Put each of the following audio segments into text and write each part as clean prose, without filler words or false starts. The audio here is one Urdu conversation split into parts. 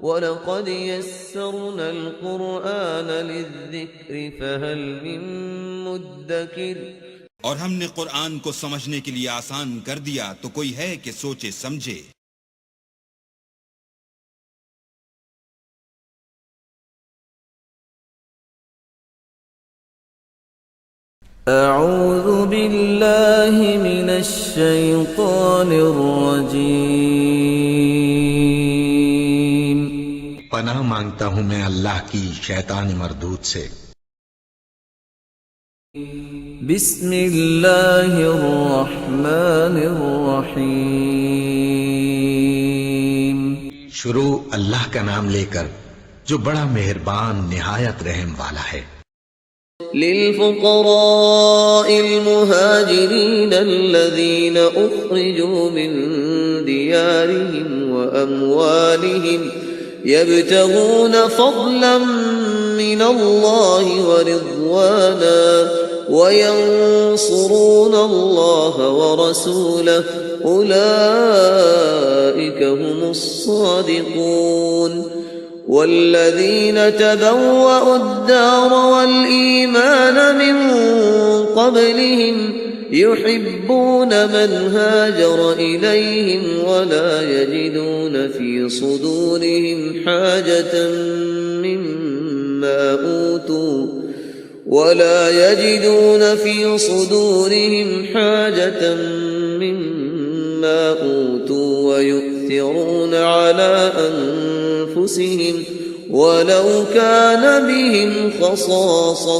وَلَقَدْ يَسَّرْنَا الْقُرْآنَ لِلذِّكْرِ فَهَلْ مِن مُّدَّكِرٍ۔ اور ہم نے قرآن کو سمجھنے کے لیے آسان کر دیا تو کوئی ہے کہ سوچے سمجھے۔ اعوذ باللہ من الشیطان الرجیم۔ پناہ مانگتا ہوں میں اللہ کی شیطان مردود سے۔ بسم اللہ الرحمن الرحیم۔ شروع اللہ کا نام لے کر جو بڑا مہربان نہایت رحم والا ہے۔ للفقراء المهاجرين الذين أخرجوا من ديارهم وأموالهم يبتغون فضلا من الله ورضوانا وينصرون الله ورسوله أولئك هم الصادقون۔ والذين تبوأوا الدار والإيمان من قبلهم يحبون من هاجر إليهم ولا يجدون في صدورهم حاجة مما أوتوا ويؤثرون على أنفسهم ولو كان بهم خصاصة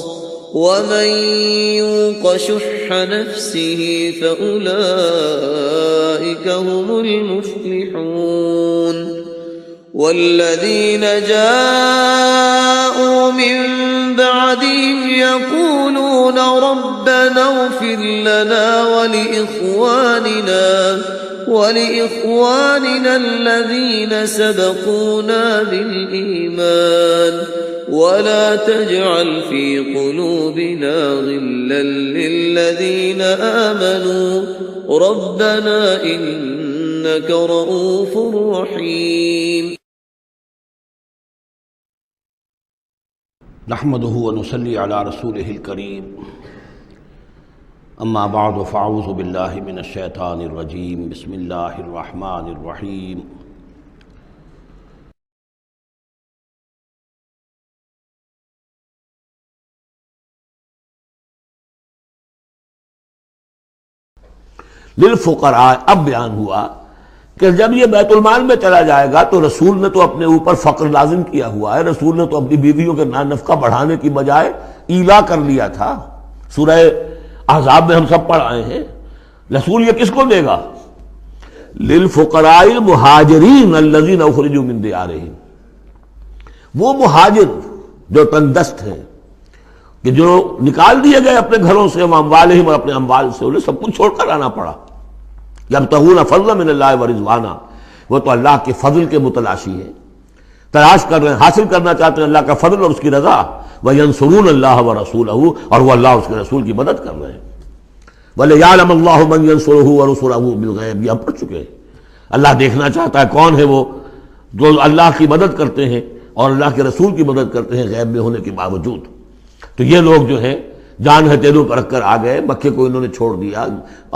ومن يوق شح نفسه فأولئك هم المفلحون۔ والذين جاءوا من بعدهم يقولون ربنا اغفر لنا ولإخواننا الذين سبقونا بالإيمان ولا تجعل في قلوبنا غلا للذين آمنوا ربنا إنك رؤوف رحيم۔ نحمده ونصلي على رسوله الكريم، اما بعد فاعوذ باللہ من الشیطان الرجیم، بسم اللہ الرحمن الرحیم۔ للفقراء، اب بیان ہوا کہ جب یہ بیت المال میں چلا جائے گا تو رسول نے تو اپنے اوپر فقر لازم کیا ہوا ہے، رسول نے تو اپنی بیویوں کے نفقہ بڑھانے کی بجائے ایلا کر لیا تھا۔ سورہ احزاب میں ہم سب پڑھ آئے ہیں۔ رسول یہ کس کو دے گا؟ للفقراء المہاجرین الذین اخرجوا من دیارہم، وہ مہاجر جو تنگ دست ہیں، کہ جو نکال دیے گئے اپنے گھروں سے، اموالہم، اور اپنے اموال سے، انہیں سب کچھ چھوڑ کر آنا پڑا۔ یبتغون فضلا من اللہ ورضوانا، وہ تو اللہ کے فضل کے متلاشی ہیں، تلاش کر رہے ہیں، حاصل کرنا چاہتے ہیں اللہ کا فضل اور اس کی رضا۔ وَيَنْصُرُونَ اللَّهَ وَرَسُولَهُ، اور وہ اللہ اس کے رسول کی مدد کر رہے ہیں۔ وَلِيَعْلَمَ اللَّهُ مَنْ يَنْصُرُهُ وَرُسُلَهُ بِالْغَيْبِ، یہ ہم پڑھ چکے ہیں۔ اللہ دیکھنا چاہتا ہے کون ہے وہ جو اللہ کی مدد کرتے ہیں اور اللہ کے رسول کی مدد کرتے ہیں غیب میں ہونے کے باوجود۔ تو یہ لوگ جو ہیں جان ہتھیلیوں پر رکھ کر آ گئے، مکے کو انہوں نے چھوڑ دیا،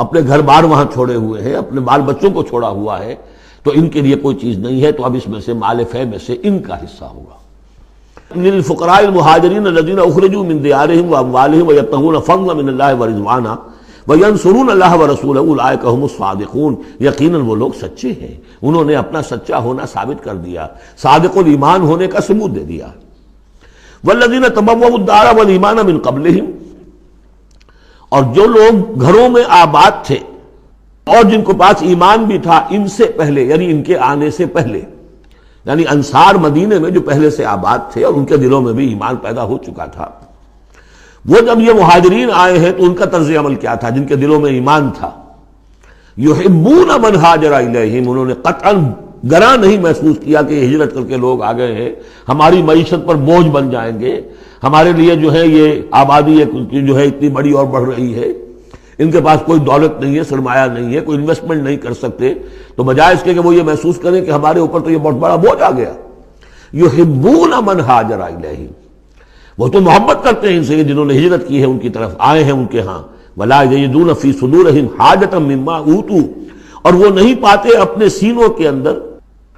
اپنے گھر بار وہاں چھوڑے ہوئے ہیں، اپنے بال بچوں کو چھوڑا ہوا ہے، تو ان کے لیے کوئی چیز نہیں ہے، تو اب اس میں سے مال فے میں سے ان کا حصہ ہوگا۔ للفقراء المہاجرین الذین اخرجوا من دیارہم واموالہم ویبتغون فضلا من اللہ ورضوانا وینصرون اللہ ورسولہ اولئک ھم الصادقون، یقیناً وہ لوگ سچے ہیں، انہوں نے اپنا سچا ہونا ثابت کر دیا، صادق الایمان ہونے کا ثبوت دے دیا۔ والذین تبوؤا الدار والایمان من قبلہم، اور جو لوگ گھروں میں آباد تھے اور جن کو پاس ایمان بھی تھا ان سے پہلے، یعنی ان کے آنے سے پہلے، یعنی انصار مدینے میں جو پہلے سے آباد تھے اور ان کے دلوں میں بھی ایمان پیدا ہو چکا تھا، وہ جب یہ مہاجرین آئے ہیں تو ان کا طرز عمل کیا تھا؟ جن کے دلوں میں ایمان تھا، یحبون من ہاجر الیہم، انہوں نے قطعاً گراں نہیں محسوس کیا کہ یہ ہجرت کر کے لوگ آ گئے ہیں، ہماری معیشت پر بوجھ بن جائیں گے، ہمارے لیے جو ہے یہ آبادی جو ہے اتنی بڑی اور بڑھ رہی ہے، ان کے پاس کوئی دولت نہیں ہے، سرمایہ نہیں ہے، کوئی انویسٹمنٹ نہیں کر سکتے، تو بجائے اس کے کہ وہ یہ محسوس کریں کہ ہمارے اوپر تو یہ بہت بڑا بوجھ آ گیا، یحبون من ہاجر الیہم، وہ تو محبت کرتے ہیں ان سے جنہوں نے ہجرت کی ہے ان کی طرف، آئے ہیں ان کے ہاں، ولا یجدون فی صدورہم حاجۃ مما اوتوا، اور وہ نہیں پاتے اپنے سینوں کے اندر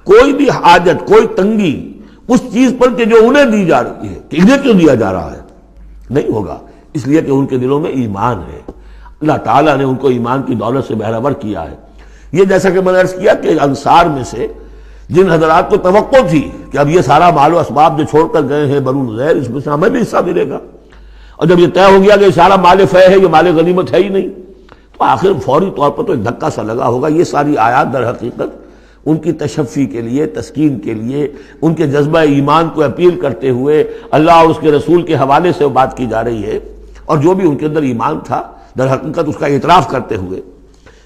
کوئی بھی حاجت، کوئی تنگی اس چیز پر کہ جو انہیں دی جا رہی ہے، کہ انہیں کیوں دیا جا رہا ہے، نہیں ہوگا، اس لیے کہ ان کے دلوں میں ایمان ہے، اللہ تعالیٰ نے ان کو ایمان کی دولت سے بہرہور کیا ہے۔ یہ جیسا کہ میں نے عرض کیا کہ انصار میں سے جن حضرات کو توقع تھی کہ اب یہ سارا مال و اسباب جو چھوڑ کر گئے ہیں بنو نذیر، اس میں سے ہمیں بھی حصہ ملے گا، اور جب یہ طے ہو گیا کہ یہ سارا مال فے ہے، یہ مال غنیمت ہے ہی نہیں، تو آخر فوری طور پر تو ایک دھکا سا لگا ہوگا۔ یہ ساری آیات در حقیقت ان کی تشفی کے لیے، تسکین کے لیے، ان کے جذبہ ایمان کو اپیل کرتے ہوئے اللہ اور اس کے رسول کے حوالے سے بات کی جا رہی ہے، اور جو بھی ان کے اندر ایمان تھا در حقیقت اس کا اعتراف کرتے ہوئے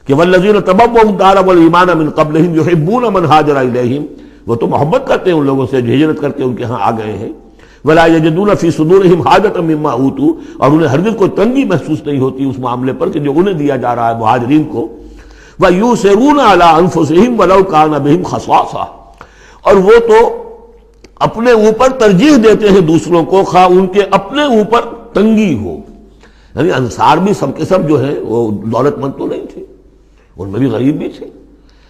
کہ والذین تبوؤا الدار والایمان من قبلہم یحبون من ہاجر الیہم، وہ تو محبت کرتے ہیں ان لوگوں سے جو ہجرت کر کے ان کے ہاں آ گئے ہیں، ولا یجدون فی صدورہم حاجۃ مما اوتوا، اور انہیں ہرگز کوئی تنگی محسوس نہیں ہوتی اس معاملے پر کہ جو انہیں دیا جا رہا ہے مہاجرین کو، وَيُؤْثِرُونَ عَلَىٰ أَنفُسِهِمْ وَلَوْ كَانَ بِهِمْ خَصَاصَةٌ، اور وہ تو اپنے اوپر ترجیح دیتے ہیں دوسروں کو خواہ ان کے اپنے اوپر تنگی ہو، یعنی انصار بھی سب کے سب جو ہیں وہ دولت مند تو نہیں تھے، ان میں بھی غریب بھی تھے،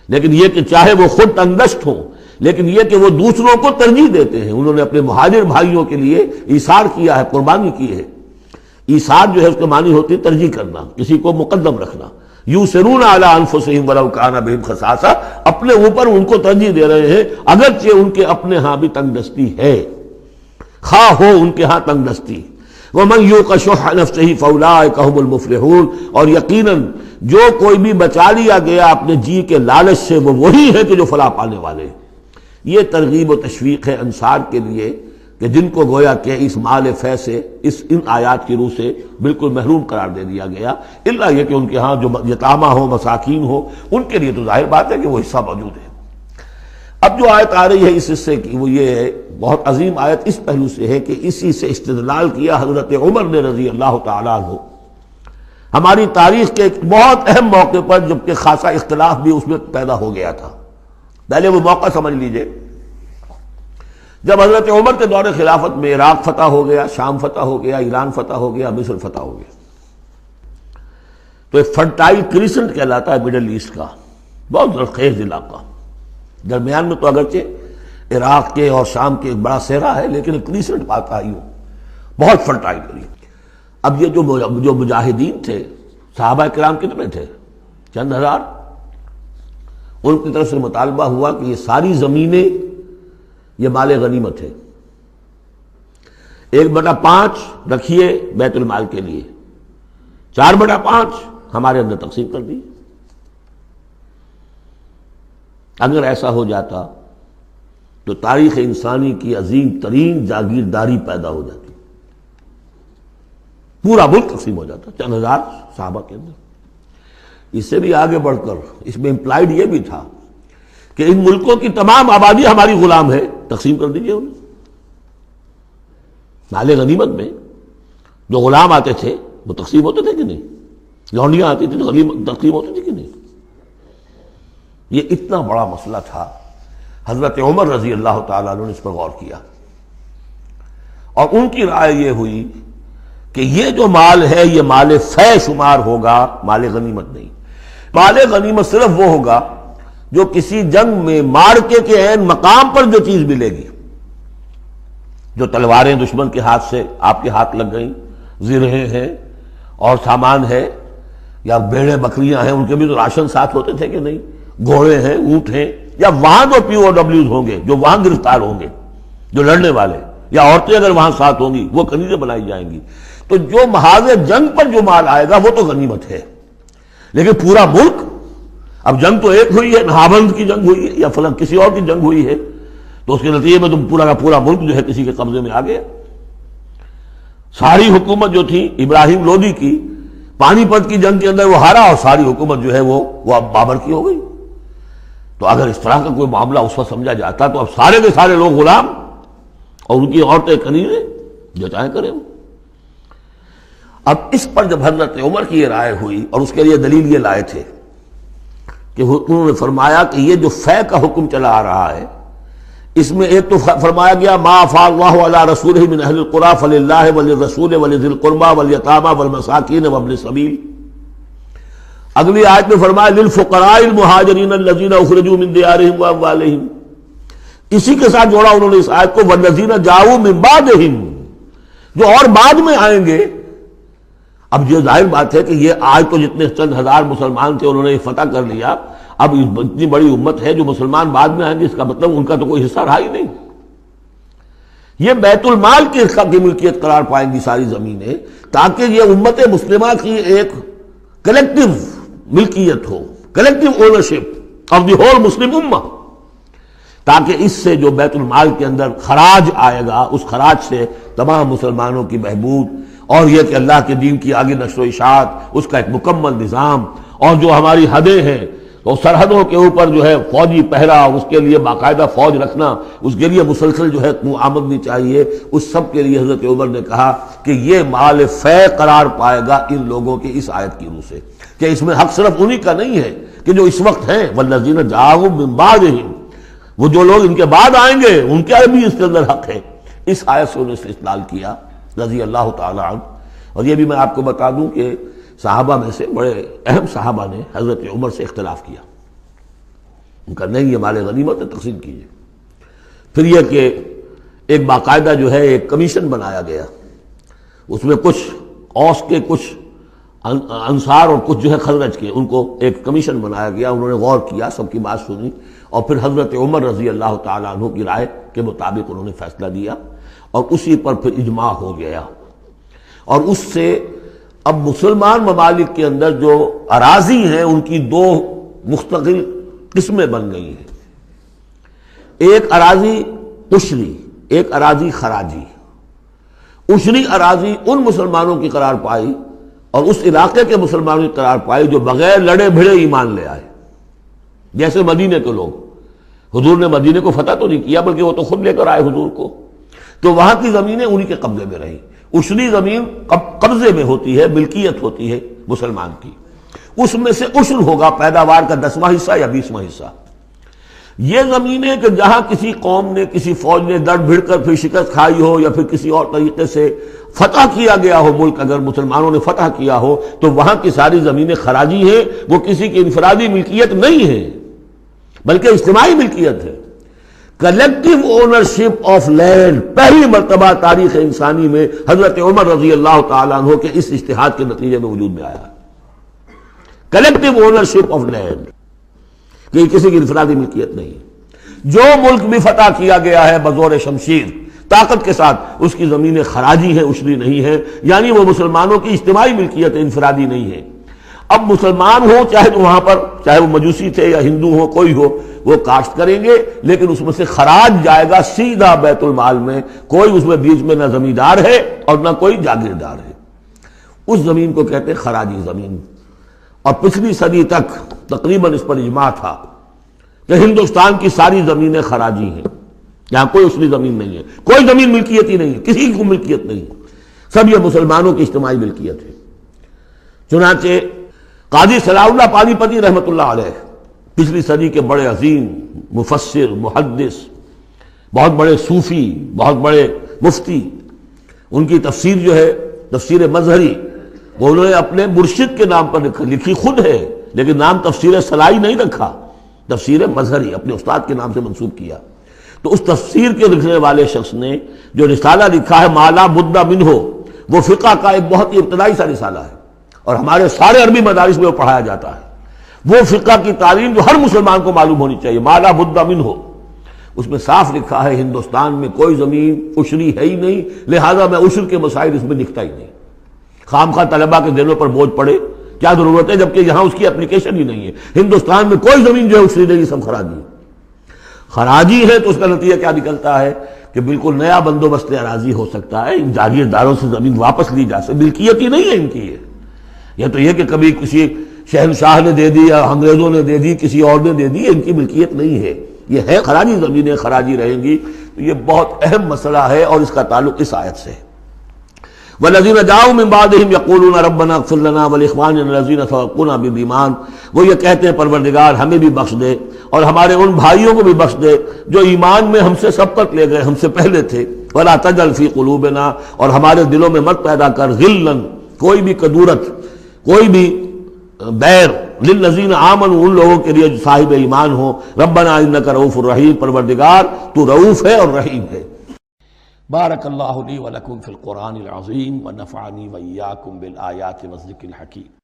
لیکن یہ کہ چاہے وہ خود تنگ دست ہوں، لیکن یہ کہ وہ دوسروں کو ترجیح دیتے ہیں، انہوں نے اپنے مہاجر بھائیوں کے لیے ایثار کیا ہے، قربانی کی ہے۔ ایثار جو ہے اس کے معنی ہوتی ہے ترجیح کرنا، کسی کو مقدم رکھنا۔ یؤثرون علی انفسہم ولو کان بہم خصاصہ، اپنے اوپر ان کو ترجیح دے رہے ہیں اگرچہ ان کے اپنے ہاں بھی تنگ دستی ہے، خواہ ہو ان کے ہاں تنگ دستی۔ ومن یوق شح نفسہ فاولئک هم المفلحون، اور یقیناً جو کوئی بھی بچا لیا گیا اپنے جی کے لالچ سے وہ وہی ہے کہ جو فلاح پانے والے ہیں۔ یہ ترغیب و تشویق ہے انصار کے لیے کہ جن کو گویا کہ اس مال فے سے ان آیات کی روح سے بالکل محروم قرار دے دیا گیا، الا یہ کہ ان کے ہاں جو یتامہ ہو، مساکین ہو، ان کے لیے تو ظاہر بات ہے کہ وہ حصہ موجود ہے۔ اب جو آیت آ رہی ہے اس حصے کی وہ یہ ہے، بہت عظیم آیت اس پہلو سے ہے کہ اسی سے استدلال کیا حضرت عمر نے رضی اللہ تعالیٰ عنہ ہماری تاریخ کے ایک بہت اہم موقع پر، جبکہ خاصا اختلاف بھی اس میں پیدا ہو گیا تھا۔ پہلے وہ موقع سمجھ لیجئے، جب حضرت عمر کے دور خلافت میں عراق فتح ہو گیا، شام فتح ہو گیا، ایران فتح ہو گیا، مصر فتح ہو گیا، تو ایک فرٹائل کریسنٹ کہلاتا ہے مڈل ایسٹ کا، بہت زرخیز علاقہ، درمیان میں تو اگرچہ عراق کے اور شام کے ایک بڑا صحرا ہے، لیکن ایک کریسنٹ پاتا ہے، بہت فرٹائل ایریا۔ اب یہ جو مجاہدین تھے، صحابہ کرام کتنے تھے؟ چند ہزار، ان کی طرف سے مطالبہ ہوا کہ یہ ساری زمینیں یہ مال غنیمت ہے، 1/5 رکھیے بیت المال کے لیے، 4/5 ہمارے اندر تقسیم کر دی۔ اگر ایسا ہو جاتا تو تاریخ انسانی کی عظیم ترین جاگیرداری پیدا ہو جاتی، پورا ملک تقسیم ہو جاتا، چند ہزار صحابہ کے اندر۔ اس سے بھی آگے بڑھ کر اس میں امپلائڈ یہ بھی تھا کہ ان ملکوں کی تمام آبادی ہماری غلام ہے، تقسیم کر دیجئے انہیں۔ مال غنیمت میں جو غلام آتے تھے وہ تقسیم ہوتے تھے کہ نہیں؟ لونڈیاں آتی تھی تو غنیمت تقسیم ہوتی تھی کہ نہیں؟ یہ اتنا بڑا مسئلہ تھا، حضرت عمر رضی اللہ تعالیٰ عنہ نے اس پر غور کیا، اور ان کی رائے یہ ہوئی کہ یہ جو مال ہے یہ مال فے شمار ہوگا، مال غنیمت نہیں۔ مال غنیمت صرف وہ ہوگا جو کسی جنگ میں معرکے کے عین مقام پر جو چیز ملے گی، جو تلواریں دشمن کے ہاتھ سے آپ کے ہاتھ لگ گئیں، زرہیں ہیں اور سامان ہے، یا بھیڑیں بکریاں ہیں، ان کے بھی تو راشن ساتھ ہوتے تھے کہ نہیں، گھوڑے ہیں، اونٹ ہیں، یا وہاں جو POWs ہوں گے، جو وہاں گرفتار ہوں گے، جو لڑنے والے، یا عورتیں اگر وہاں ساتھ ہوں گی وہ کنیزیں بنائی جائیں گی، تو جو محاذ جنگ پر جو مال آئے گا وہ تو غنیمت ہے۔ لیکن پورا ملک، اب جنگ تو ایک ہوئی ہے، نہابند کی جنگ ہوئی ہے یا فلاں کسی اور کی جنگ ہوئی ہے، تو اس کے نتیجے میں تم پورا کا پورا ملک جو ہے کسی کے قبضے میں آ گیا۔ ساری حکومت جو تھی ابراہیم لودھی کی، پانی پت کی جنگ کے اندر وہ ہارا، اور ساری حکومت جو ہے وہ اب بابر کی ہو گئی۔ تو اگر اس طرح کا کوئی معاملہ اس وقت سمجھا جاتا تو اب سارے کے سارے لوگ غلام اور ان کی عورتیں کنیزیں، جو چاہیں کریں۔ اب اس پر جب حضرت عمر کی یہ رائے ہوئی، اور اس کے لیے دلیل یہ لائے تھے کہ انہوں نے فرمایا کہ یہ جو فے کا حکم چلا آ رہا ہے، اس میں ایک تو فرمایا گیا ما افاء اللہ علی رسولہ من اہل القری فللہ وللرسول ولذی القربى والیتامى والمساکین وابن السبیل. اگلی آیت میں فرمایا للفقراء المہاجرین الذین اخرجوا من دیارہم واموالہم. اسی کے ساتھ جوڑا انہوں نے اس آیت کو والذین جاؤوا من بعدہم، جو اور بعد میں آئیں گے. اب یہ ظاہر بات ہے کہ یہ آج تو جتنے چند ہزار مسلمان تھے انہوں نے فتح کر لیا، اب اتنی بڑی امت ہے جو مسلمان بعد میں آئیں گے، اس کا مطلب ان کا تو کوئی حصہ رہا ہی نہیں. یہ بیت المال کے حصہ کی ملکیت قرار پائیں گی ساری زمینیں، تاکہ یہ امت مسلمہ کی ایک کلیکٹیو ملکیت ہو، collective ownership of the whole Muslim Ummah, تاکہ اس سے جو بیت المال کے اندر خراج آئے گا اس خراج سے تمام مسلمانوں کی بہبود، اور یہ کہ اللہ کے دین کی آگے نشر و اشاعت، اس کا ایک مکمل نظام، اور جو ہماری حدیں ہیں تو سرحدوں کے اوپر جو ہے فوجی پہرا، اس کے لیے باقاعدہ فوج رکھنا، اس کے لیے مسلسل جو ہے آمدنی چاہیے، اس سب کے لیے حضرت عمر نے کہا کہ یہ مال فے قرار پائے گا ان لوگوں کی اس آیت کی روح سے، کہ اس میں حق صرف انہی کا نہیں ہے کہ جو اس وقت ہیں والذین جاؤوا من بعدہم، وہ جو لوگ ان کے بعد آئیں گے ان کا بھی اس کے اندر حق ہے. اس آیت سے انہوں نے استدلال کیا رضی اللہ تعالی عنہ. اور یہ بھی میں آپ کو بتا دوں کہ صحابہ میں سے بڑے اہم صحابہ نے حضرت عمر سے اختلاف کیا، ان کا نہیں یہ مال غنیمت ہے تقسیم کیجیے. پھر یہ کہ ایک باقاعدہ جو ہے ایک کمیشن بنایا گیا، اس میں کچھ اوس کے، کچھ انصار اور کچھ جو ہے خزرج کے، ان کو ایک کمیشن بنایا گیا. انہوں نے غور کیا، سب کی بات سنی، اور پھر حضرت عمر رضی اللہ تعالیٰ عنہ کی رائے کے مطابق انہوں نے فیصلہ دیا، اور اسی پر پھر اجماع ہو گیا. اور اس سے اب مسلمان ممالک کے اندر جو اراضی ہیں ان کی دو مستقل قسمیں بن گئی ہیں، ایک اراضی عشری، ایک اراضی خراجی. عشری اراضی ان مسلمانوں کی قرار پائی اور اس علاقے کے مسلمانوں کی قرار پائی جو بغیر لڑے بھڑے ایمان لے آئے، جیسے مدینے کے لوگ. حضور نے مدینے کو فتح تو نہیں کیا بلکہ وہ تو خود لے کر آئے حضور کو، تو وہاں کی زمینیں انہی کے قبضے میں رہیں. عشری زمین قبضے میں ہوتی ہے، ملکیت ہوتی ہے مسلمان کی، اس میں سے عشر ہوگا پیداوار کا 10واں حصہ یا 20واں حصہ. یہ زمینیں کہ جہاں کسی قوم نے، کسی فوج نے دڑ بھڑ کر پھر شکست کھائی ہو یا پھر کسی اور طریقے سے فتح کیا گیا ہو ملک، اگر مسلمانوں نے فتح کیا ہو تو وہاں کی ساری زمینیں خراجی ہیں، وہ کسی کی انفرادی ملکیت نہیں ہے بلکہ اجتماعی ملکیت ہے. کلیکٹیو اونرشپ آف لینڈ پہلی مرتبہ تاریخ انسانی میں حضرت عمر رضی اللہ تعالیٰ عنہ کے اس اجتہاد کے نتیجے میں وجود میں آیا. کلیکٹیو اونرشپ آف لینڈ، کہ کسی کی انفرادی ملکیت نہیں. جو ملک بھی فتح کیا گیا ہے بزور شمشیر طاقت کے ساتھ، اس کی زمینیں خراجی ہیں، عشری نہیں ہے، یعنی وہ مسلمانوں کی اجتماعی ملکیت ہے، انفرادی نہیں ہے. اب مسلمان ہو چاہے تو وہاں پر، چاہے وہ مجوسی تھے یا ہندو ہو، کوئی ہو، وہ کاشت کریں گے، لیکن اس میں سے خراج جائے گا سیدھا بیت المال میں. کوئی اس میں بیچ میں نہ زمیندار ہے اور نہ کوئی جاگیردار ہے. اس زمین کو کہتے ہیں خراجی زمین. اور پچھلی صدی تک تقریباً اس پر اجماع تھا کہ ہندوستان کی ساری زمینیں خراجی ہیں، یہاں کوئی عشری زمین نہیں ہے، کوئی زمین ملکیت ہی نہیں ہے، کسی کو ملکیت نہیں ہے، سب یہ مسلمانوں کی اجتماعی ملکیت ہے. چنانچہ قاضی صلاح اللہ پانی پتی رحمۃ اللہ علیہ، پچھلی صدی کے بڑے عظیم مفسر، محدث، بہت بڑے صوفی، بہت بڑے مفتی، ان کی تفسیر جو ہے تفسیر مظہری، وہ انہوں نے اپنے مرشد کے نام پر لکھی خود ہے، لیکن نام تفسیر صلاحی نہیں رکھا، تفسیر مظہری اپنے استاد کے نام سے منسوب کیا. تو اس تفسیر کے لکھنے والے شخص نے جو رسالہ لکھا ہے مالا بدہ منہ، وہ فقہ کا ایک بہت ہی ابتدائی سا رسالہ ہے، اور ہمارے سارے عربی مدارس میں وہ پڑھایا جاتا ہے. وہ فقہ کی تعلیم جو ہر مسلمان کو معلوم ہونی چاہیے، مالا بدہ منہ. اس میں صاف لکھا ہے ہندوستان میں کوئی زمین عشری ہے ہی نہیں، لہذا میں عشر کے مسائل اس میں لکھتا ہی نہیں. خام خواہ طلبہ کے ذہنوں پر بوجھ پڑے، کیا ضرورت ہے، جبکہ یہاں اس کی اپلیکیشن ہی نہیں ہے. ہندوستان میں کوئی زمین جو ہے عشری نہیں، سب خراجی ہے. خراجی ہے تو اس کا نتیجہ کیا نکلتا ہے کہ بالکل نیا بندوبست اراضی ہو سکتا ہے، ان جاگیرداروں سے زمین واپس لی جا سکتی، ملکیت ہی نہیں ہے ان کی. یہ تو یہ کہ کبھی کسی شہنشاہ نے دے دی یا انگریزوں نے دے دی، کسی اور نے دے دی، ان کی ملکیت نہیں ہے، یہ ہے خراجی زمینیں، خراجی رہیں گی. تو یہ بہت اہم مسئلہ ہے اور اس کا تعلق اس آیت سے ہے. والذین جاؤوا من بعدہم یقولون ربنا اغفر لنا ولاخواننا الذین سبقونا بالایمان، وہ یہ کہتے ہیں پروردگار ہمیں بھی بخش دے اور ہمارے ان بھائیوں کو بھی بخش دے جو ایمان میں ہم سے سبقت لے گئے، ہم سے پہلے تھے، ولا تجعل فی قلوبنا، اور ہمارے دلوں میں مت پیدا کر غلا، کوئی بھی کدورت، کوئی بھی بیر، للذین آمنوا، ان لوگوں کے لیے جو صاحب ایمان ہو، ربنا انک رؤوف الرحیم، پروردگار تو رؤوف ہے اور رحیم ہے۔ بارک اللہ لی ولکم فی القرآن العظیم ونفعنی وإیاکم بالآیات والذکر الحکیم۔